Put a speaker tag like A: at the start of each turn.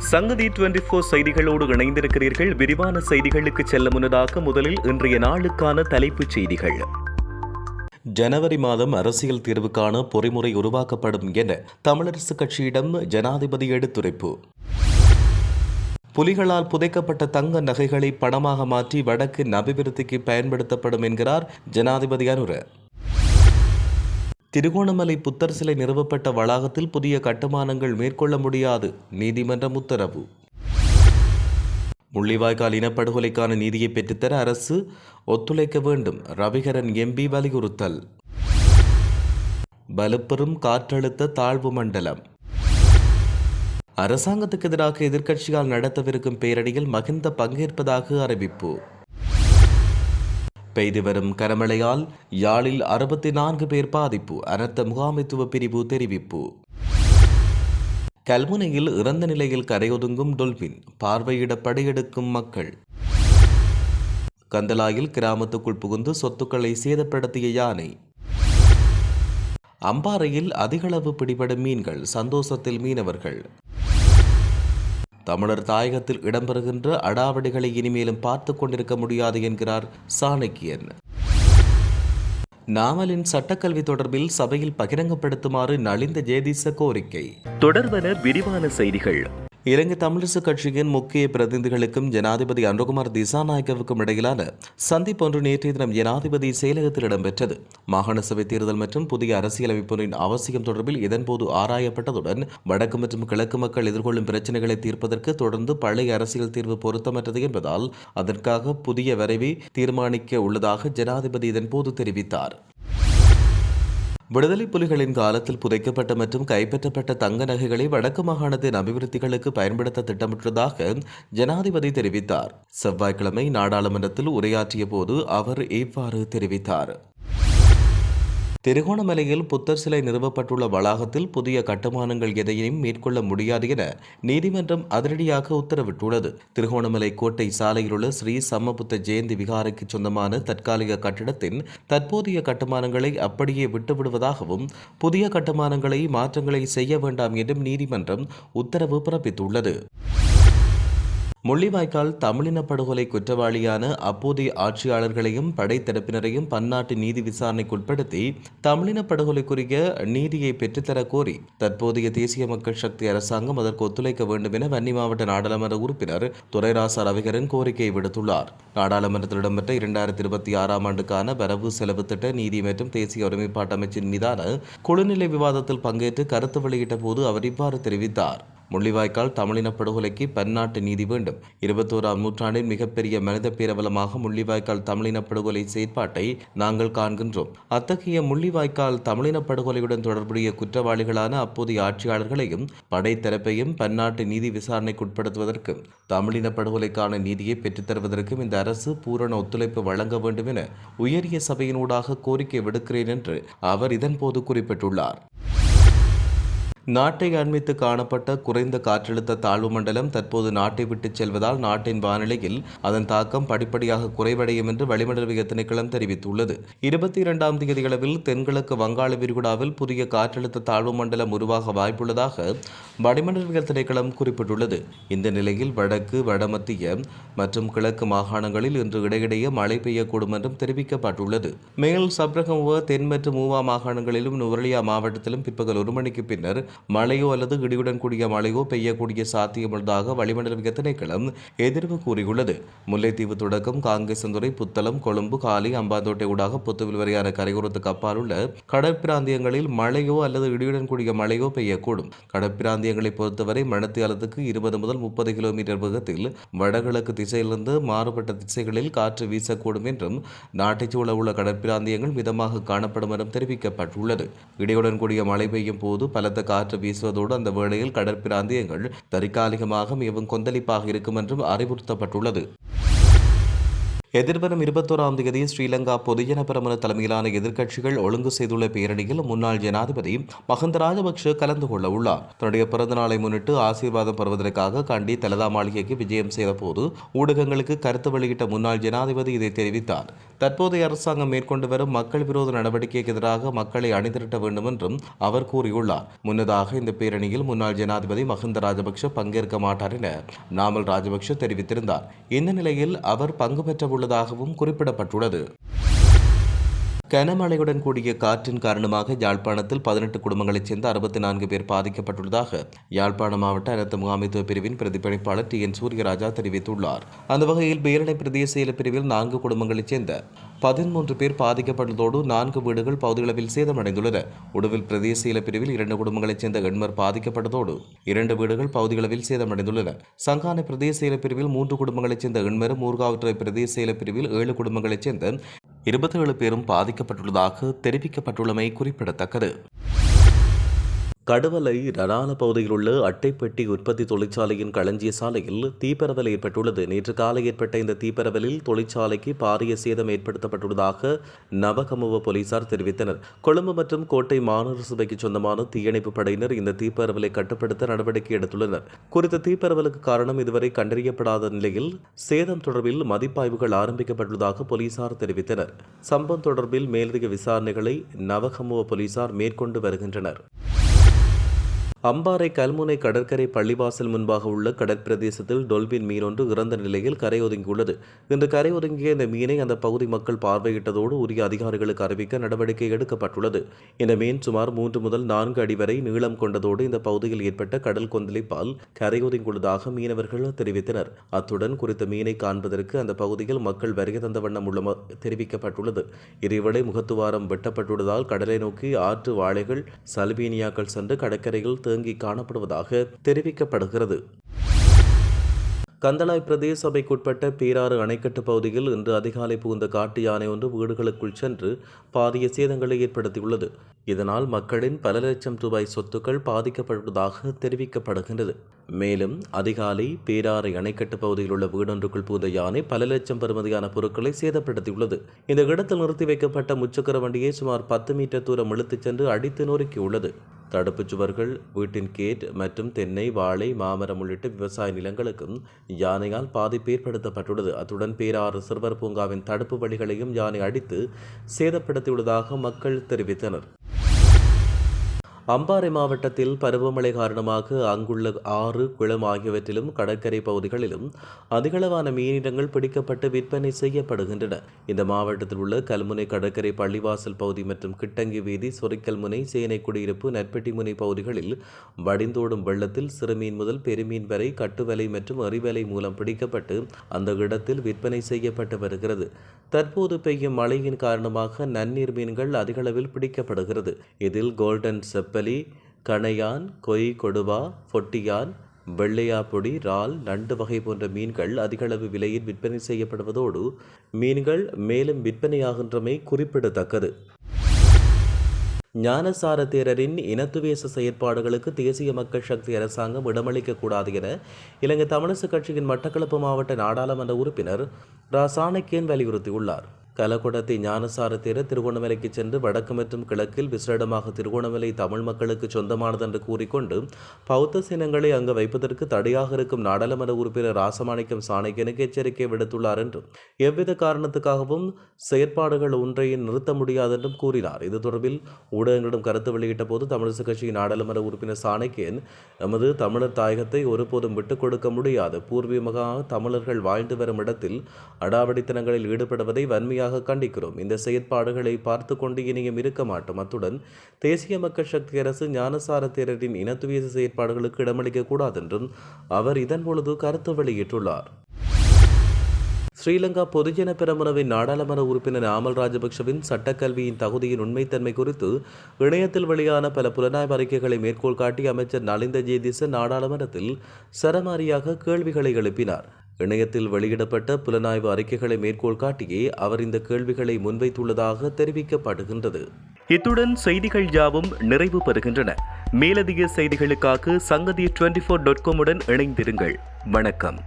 A: சங்கதி 24 செய்திகளோடு இணைந்திருக்கிறீர்கள். விரிவான செய்திகளுக்கு செல்ல முன்னதாக முதலில் இன்றைய நாளுக்கான தலைப்புச் செய்திகள். ஜனவரி மாதம் அரசியல் தீர்வுக்கான பொறிமுறை உருவாக்கப்படும் என தமிழரசுக் கட்சியிடம் ஜனாதிபதி எடுத்துரைப்பு. புலிகளால் புதைக்கப்பட்ட தங்க நகைகளை பணமாக மாற்றி வடக்கின் அபிவிருத்திக்கு பயன்படுத்தப்படும் என்கிறார் ஜனாதிபதி அனுர. திருகோணமலை புத்தர் சிலை நிறுவப்பட்ட வளாகத்தில் புதிய கட்டுமானங்கள் மேற்கொள்ள முடியாது, நீதிமன்றம் உத்தரவு. முள்ளிவாய்க்கால் இனப்படுகொலைக்கான நீதியை பெற்றுத்தர அரசு ஒத்துழைக்க வேண்டும், ரவிகரன் எம்பி வலியுறுத்தல். வலுப்பெறும் காற்றழுத்த தாழ்வு மண்டலம். அரசாங்கத்துக்கு எதிராக எதிர்க்கட்சியால் நடத்தவிருக்கும் பேரணியில் மகிந்த பங்கேற்பதாக அறிவிப்பு. பெய்து வரும் கனமழையால் யாழில் 64 பேர் பாதிப்பு, அனர்த்த முகாமைத்துவ பிரிவு தெரிவிப்பு. கல்முனையில் இறந்த நிலையில் கரையொதுங்கும் டொல்பின், பார்வையிட படையெடுக்கும் மக்கள். கந்தலாயில் கிராமத்துக்குள் புகுந்து சொத்துக்களை சேதப்படுத்திய யானை. அம்பாறையில் அதிகளவு பிடிபடும் மீன்கள், சந்தோஷத்தில் மீனவர்கள். தமிழர் தாயகத்தில் இடம்பெறுகின்ற அடாவடிகளை இனிமேலும் பார்த்துக் கொண்டிருக்க முடியாது என்கிறார் சாணக்கியன். நாமலின் சட்டக்கல்வி தொடர்பில் சபையில் பகிரங்கப்படுத்துமாறு நலிந்த ஜேதிச கோரிக்கை. தொடர்பன விரிவான செய்திகள். இலங்கை தமிழரசுக் கட்சியின் முக்கிய பிரதிநிதிகளுக்கும் ஜனாதிபதி அனுரகுமார் திசாநாயக்கவுக்கும் இடையிலான சந்திப்பு ஒன்று நேற்றைய தினம் ஜனாதிபதி செயலகத்தில் இடம்பெற்றது. மாகாண சபை தேர்தல் மற்றும் புதிய அரசியலமைப்பின் அவசியம் தொடர்பில் இதன்போது ஆராயப்பட்டதுடன் வடக்கு மற்றும் கிழக்கு மக்கள் எதிர்கொள்ளும் பிரச்சினைகளை தீர்ப்பதற்கு தொடர்ந்து பழைய அரசியல் தீர்வு பொருத்தமற்றது என்பதால் அதற்காக புதிய வரைவை தீர்மானிக்க உள்ளதாக ஜனாதிபதி இதன்போது தெரிவித்தார். விடுதலை புலிகளின் காலத்தில் புதைக்கப்பட்ட மற்றும் கைப்பற்றப்பட்ட தங்க நகைகளை வடக்கு மாகாணத்தின் அபிவிருத்திகளுக்கு பயன்படுத்த திட்டமிட்டதாக ஜனாதிபதி தெரிவித்தார். செவ்வாய்க்கிழமை நாடாளுமன்றத்தில் உரையாற்றிய போது அவர் இவ்வாறு தெரிவித்தார். திருகோணமலையில் புத்தர் சிலை நிறுவப்பட்டுள்ள வளாகத்தில் புதிய கட்டுமானங்கள் எதையும் மேற்கொள்ள முடியாது என நீதிமன்றம் அதிரடியாக உத்தரவிட்டுள்ளது. திருகோணமலை கோட்டை சாலையில் உள்ள ஸ்ரீ சம்மபுத்த ஜெயந்தி விகாரைக்கு சொந்தமான தற்காலிக கட்டிடத்தின் தற்போதைய கட்டுமானங்களை அப்படியே விட்டுவிடுவதாகவும் புதிய கட்டுமானங்களை மாற்றங்களை செய்ய வேண்டாம் என்றும் நீதிமன்றம் உத்தரவு பிறப்பித்துள்ளது. முள்ளிவாய்க்கால் தமிழின படுகொலை குற்றவாளியான அப்போதைய ஆட்சியாளர்களையும் படைத்தரப்பினரையும் பன்னாட்டு நீதி விசாரணைக்குட்படுத்தி தமிழின படுகொலைக்குரிய நீதியை பெற்றுத்தர கோரி தற்போதைய தேசிய மக்கள் சக்தி அரசாங்கம் அதற்கு ஒத்துழைக்க வேண்டும் என வன்னி மாவட்ட நாடாளுமன்ற உறுப்பினர் துரைராசா ரவிகரன் கோரிக்கை விடுத்துள்ளார். நாடாளுமன்றத்தில் இடம்பெற்ற 2026 ஆண்டுக்கான வரவு செலவு திட்ட நீதி மற்றும் தேசிய ஒருமைப்பாட்டு அமைச்சின் மீதான குழுநிலை விவாதத்தில் பங்கேற்று கருத்து வெளியிட்ட போது அவர் இவ்வாறு தெரிவித்தார். முள்ளிவாய்க்கால் தமிழின படுகொலைக்கு பன்னாட்டு நீதி வேண்டும். 21ஆம் நூற்றாண்டின் மிகப்பெரிய மனித பேரவலமாக முள்ளிவாய்க்கால் தமிழின படுகொலை செயற்பாட்டை நாங்கள் காண்கின்றோம். அத்தகைய முள்ளிவாய்க்கால் தமிழின படுகொலையுடன் தொடர்புடைய குற்றவாளிகளான அப்போதைய ஆட்சியாளர்களையும் படைத்தரப்பையும் பன்னாட்டு நீதி விசாரணைக்குட்படுத்துவதற்கும் தமிழின படுகொலைக்கான நீதியை பெற்றுத்தருவதற்கும் இந்த அரசு பூரண ஒத்துழைப்பு வழங்க வேண்டும் என உயரிய சபையினூடாக கோரிக்கை விடுக்கிறேன் என்று அவர் இதன்போது குறிப்பிட்டுள்ளார். நாட்டை அண்மித்து காணப்பட்ட குறைந்த காற்றழுத்த தாழ்வு மண்டலம் தற்போது நாட்டை விட்டுச் செல்வதால் நாட்டின் வானிலையில் அதன் தாக்கம் படிப்படியாக குறைவடையும் என்று வளிமண்டலவியல் திணைக்களம் தெரிவித்துள்ளது. 22ஆம் தேதியளவில் தென்கிழக்கு வங்காள விரிகுடாவில் புதிய காற்றழுத்த தாழ்வு மண்டலம் உருவாக வாய்ப்புள்ளதாக வளிமண்டலவியல் திணைக்களம் குறிப்பிட்டுள்ளது. இந்த நிலையில் வடக்கு, வடமத்திய மற்றும் கிழக்கு மாகாணங்களில் இன்று இடையிடையே மழை பெய்யக்கூடும் என்றும் தெரிவிக்கப்பட்டுள்ளது. மேல் சப்ரகமுவ, தென் மற்றும் மூவா மாகாணங்களிலும் நுவரெலியா மாவட்டத்திலும் பிற்பகல் 1 மணிக்கு பின்னர் மழையோ அல்லது இடியுடன் கூடிய மழையோ பெய்யக்கூடிய சாத்தியமுள்ளதாக வளிமண்டலவியல் திணைக்களம் எதிர்வு கூறியுள்ளது. முல்லைத்தீவு தொடக்கம் காங்கேசந்துறை, புத்தளம், கொழும்பு, காலி, அம்பாந்தோட்டை ஊடாக பொத்துவில் வரையான கரையோரத்துக்கு அப்பால் உள்ள கடற்பிராந்தியங்களில் மழையோ அல்லது இடியுடன் கூடிய மழையோ பெய்யக்கூடும். கடற்பிராந்தியங்களை பொறுத்தவரை மணித்தியாலத்துக்கு 20 முதல் 30 கிலோமீட்டர் வேகத்தில் வடகிழக்கு திசையிலிருந்து மாறுபட்ட திசைகளில் காற்று வீசக்கூடும் என்றும் நாட்டைச் சூழ உள்ள கடற்பிராந்தியங்கள் மிதமாக காணப்படும் என்றும் தெரிவிக்கப்பட்டுள்ளது. இடியுடன் கூடிய மழை பெய்யும் போது பலத்த காற்று வீசுவதோடு அந்த வேளையில் கடற்பிராந்தியங்கள் தற்காலிகமாக மிகவும் கொந்தளிப்பாக இருக்கும் என்றும் அறிவுறுத்தப்பட்டுள்ளது. எதிர்வரும் 21ஆம் தேதி ஸ்ரீலங்கா பொதுஜன பெரமுன தலைமையிலான எதிர்க்கட்சிகள் ஒழுங்கு செய்துள்ள பேரணியில் முன்னாள் ஜனாதிபதி மஹிந்த ராஜபக்ஷ கலந்து கொள்ள உள்ளார். தன்னுடைய பிறந்த நாளை முன்னிட்டு ஆசீர்வாதம் பெறுவதற்காக கண்டி தலதா மாளிகைக்கு விஜயம் செய்தபோது ஊடகங்களுக்கு கருத்து வெளியிட்ட முன்னாள் ஜனாதிபதி இதை தெரிவித்தார். தற்போதைய அரசாங்கம் மேற்கொண்டு வரும் மக்கள் விரோத நடவடிக்கைக்கு எதிராக மக்களை அணிதிரட்ட வேண்டும் என்றும் அவர் கூறியுள்ளார். முன்னதாக இந்த பேரணியில் முன்னாள் ஜனாதிபதி மஹிந்த ராஜபக்ஷ பங்கேற்க மாட்டார் என நாமல் ராஜபக்ஷ தெரிவித்திருந்தார். இந்த நிலையில் அவர் பங்கு பெற்ற உள்ளதாகவும் குறிப்பிடப்பட்டுள்ளது. கனமழையுடன் கூடிய காற்றின் காரணமாக யாழ்ப்பாணத்தில் 18 குடும்பங்களைச் சேர்ந்த 64 பேர் பாதிக்கப்பட்டுள்ளதாக யாழ்ப்பாண மாவட்ட அனர்த்த முகாமைத்துவ பிரிவின் பிரதிபலிப்பாளர் TN சூரியராஜா தெரிவித்துள்ளார். அந்த வகையில் பேரணை பிரதேச செயலர் பிரிவில் 4 குடும்பங்களைச் சேர்ந்த 13 பேர் பாதிக்கப்பட்டுள்ளதோடு 4 வீடுகள் பகுதியளவில் சேதமடைந்துள்ளன. உடுவில் பிரதேச செயலர் பிரிவில் 2 குடும்பங்களைச் சேர்ந்த 8 பாதிக்கப்பட்டதோடு 2 வீடுகள் பகுதியளவில் சேதமடைந்துள்ளன. சங்கானை பிரதேச செயலர் பிரிவில் 3 குடும்பங்களைச் சேர்ந்த 8 மூர்காவற்றை பிரதேச செயலர் பிரிவில் 7 குடும்பங்களைச் சேர்ந்த 27 பேரும் பாதிக்கப்பட்டுள்ளதாக தெரிவிக்கப்பட்டுள்ளமை குறிப்பிடத்தக்கது. கடுவலை ரடான பகுதியில் உள்ள அட்டைப்பெட்டி உற்பத்தி தொழிற்சாலையின் களஞ்சிய சாலையில் தீப்பரவல் ஏற்பட்டுள்ளது. நேற்று காலை ஏற்பட்ட இந்த தீப்பரவலில் தொழிற்சாலைக்கு பாரிய சேதம் ஏற்படுத்தப்பட்டுள்ளதாக நவகமுவ போலீசார் தெரிவித்தனர். கொழும்பு மற்றும் கோட்டை மாநகர சபைக்கு சொந்தமான தீயணைப்பு படையினர் இந்த தீப்பரவலை கட்டுப்படுத்த நடவடிக்கை எடுத்துள்ளனர். குறித்த தீப்பரவலுக்கு காரணம் இதுவரை கண்டறியப்படாத நிலையில் சேதம் தொடர்பில் மதிப்பாய்வுகள் ஆரம்பிக்கப்பட்டுள்ளதாக போலீசார் தெரிவித்தனர். சம்பவம் தொடர்பில் மேலதிக விசாரணைகளை நவகமுவ போலீசார் மேற்கொண்டு வருகின்றனர். அம்பாறை கல்முனை கடற்கரை பள்ளிவாசல் முன்பாக உள்ள கடற்பிரதேசத்தில் டொல்பின் மீன் ஒன்று இறந்த நிலையில் கரையொதுங்கியுள்ளது. இன்று கரையொதுங்கிய இந்த மீனை அந்த பகுதி மக்கள் பார்வையிட்டதோடு உரிய அதிகாரிகளுக்கு அறிவிக்க நடவடிக்கை எடுக்கப்பட்டுள்ளது. இந்த மீன் சுமார் 3 முதல் 4 அடி வரை நீளம் கொண்டதோடு இந்த பகுதியில் ஏற்பட்ட கடல் கொந்தளிப்பால் கரையொதுங்கியுள்ளதாக மீனவர்கள் தெரிவித்தனர். அத்துடன் குறித்த மீனை காண்பதற்கு அந்த பகுதியில் மக்கள் வருகை தந்த வண்ணம் உள்ள தெரிவிக்கப்பட்டுள்ளது. இதேவேளை முகத்துவாரம் வெட்டப்பட்டுள்ளதால் கடலை நோக்கி ஆற்று வாழைகள் சல்பீனியாக்கள் சென்று கடற்கரையில் தேங்கி காணப்படுவதாக தெரிவிக்கப்படுகிறது. கந்தளாய் பிரதேச சபைக்குட்பட்ட பேராறு அணைக்கட்டு பகுதியில் இன்று அதிகாலை புகுந்த காட்டு யானை ஒன்று வீடுகளுக்குள் சென்று பாரிய சேதங்களை ஏற்படுத்தியுள்ளது. இதனால் மக்களின் பல லட்சம் ரூபாய் சொத்துக்கள் பாதிக்கப்பட்டுள்ளதாக தெரிவிக்கப்படுகின்றது. மேலும் அதிகாலை பேராறு அணைக்கட்டு பகுதியில் உள்ள வீடொன்றுக்குள் புகுந்த யானை பல லட்சம் பெறுமதியான பொருட்களை சேதப்படுத்தியுள்ளது. இந்த இடத்தில் நிறுத்தி வைக்கப்பட்ட முச்சக்கர வண்டியை சுமார் 10 மீட்டர் தூரம் இழுத்துச் சென்று அடித்து நொறுக்கியுள்ளது. தடுப்புச் சுவர்கள், வீட்டின் கேட் மற்றும் தென்னை, வாழை, மாமரம் உள்ளிட்ட விவசாய நிலங்களுக்கும் யானையால் பாதிப்பு ஏற்படுத்தப்பட்டுள்ளது. அத்துடன் பேராறு சிறுவர் பூங்காவின் தடுப்பு வழிகளையும் யானை அடித்து சேதப்படுத்தியுள்ளதாக மக்கள் தெரிவித்தனர். அம்பாறை மாவட்டத்தில் பருவமழை காரணமாக அங்குள்ள ஆறு, குளம் ஆகியவற்றிலும் கடற்கரை பகுதிகளிலும் அதிகளவான மீனினங்கள் பிடிக்கப்பட்டு விற்பனை செய்யப்படுகின்றன. இந்த மாவட்டத்தில் உள்ள கல்முனை கடற்கரை பள்ளிவாசல் பகுதி மற்றும் கிட்டங்கி வீதி, சொரிக்கல்முனை, சேனை குடியிருப்பு, நற்பெட்டிமுனை பகுதிகளில் வடிந்தோடும் வெள்ளத்தில் சிறுமீன் முதல் பெருமீன் வரை கட்டுவலை மற்றும் எறிவலை மூலம் பிடிக்கப்பட்டு அந்த இடத்தில் விற்பனை செய்யப்பட்டு வருகிறது. தற்போது பெய்யும் மழையின் காரணமாக நன்னீர் மீன்கள் அதிகளவில் பிடிக்கப்படுகிறது. இதில் கோல்டன் செப்பலி, கணையான், கொய் கொடுவா, பொட்டியான், வெள்ளையாப்பொடி, இறால், நண்டு வகை போன்ற மீன்கள் அதிகளவு விலையில் விற்பனை செய்யப்படுவதோடு மீன்கள் மேலும் விற்பனையாகின்றமை குறிப்பிடத்தக்கது. ஞானசார தேரரின் இனத்துவேச செயற்பாடுகளுக்கு தேசிய மக்கள் சக்தி அரசாங்கம் இடமளிக்கக்கூடாது என இலங்கை தமிழரசுக் கட்சியின் மட்டக்களப்பு மாவட்ட நாடாளுமன்ற உறுப்பினர் ரா. சாணக்கியன் வலியுறுத்தியுள்ளார். கலகொடத்தை ஞானசார தேரர் திருகோணமலைக்கு சென்று வடக்கு மற்றும் கிழக்கில் விசேடமாக திருகோணமலை தமிழ் மக்களுக்கு சொந்தமானது என்று கூறிக்கொண்டு பௌத்த சின்னங்களை அங்கு வைப்பதற்கு தடையாக இருக்கும் நாடாளுமன்ற உறுப்பினர் ராசமாணிக்கம் சாணக்கியனுக்கு எச்சரிக்கை விடுத்துள்ளார் என்றும் எவ்வித காரணத்துக்காகவும் செயற்பாடுகள் ஒன்றையும் நிறுத்த முடியாது என்றும் கூறினார். இது தொடர்பில் ஊடகங்களிடம் கருத்து வெளியிட்ட போது தமிழரசுக் கட்சியின் நாடாளுமன்ற உறுப்பினர் சாணக்கியன், எமது தமிழர் தாயகத்தை ஒருபோதும் விட்டுக் கொடுக்க முடியாது, பூர்வீகமாக தமிழர்கள் வாழ்ந்து வரும் இடத்தில் அடாவடித்தனங்களில் ஈடுபடுவதை வன்மையாக கண்டிக்கிறோம். இந்த செயற்பாடுகளை பார்த்து கொண்டு இனியும் இருக்க மாட்டோம். அத்துடன் தேசிய மக்கள் சக்தி அரசு ஞானசார தேரரின் இனத்துவேச செயற்பாடுகளுக்கு இடமளிக்க கூடாது என்றும் அவர் இதன் பொழுது கருத்து வெளியிட்டுள்ளார். ஸ்ரீலங்கா பொதுஜன பெரமுனவின் நாடாளுமன்ற உறுப்பினர் நாமல் ராஜபக்ஷவின் சட்டக்கல்வியின் தகுதியின் உண்மைத்தன்மை குறித்து இணையத்தில் வெளியான பல புலனாய்வு அறிக்கைகளை மேற்கோள் காட்டி அமைச்சர் நலிந்த ஜேதிச நாடாளுமன்றத்தில் சரமாரியாக கேள்விகளை எழுப்பினார். இணையத்தில் வெளியிடப்பட்ட புலனாய்வு அறிக்கைகளை மேற்கோள் காட்டியே அவர் இந்த கேள்விகளை முன்வைத்துள்ளதாக தெரிவிக்கப்படுகின்றது. இத்துடன் செய்திகள் யாவும் நிறைவு பெறுகின்றன. மேலதிக செய்திகளுக்காக சங்கதி 24.com உடன் இணைந்திருங்கள். வணக்கம்.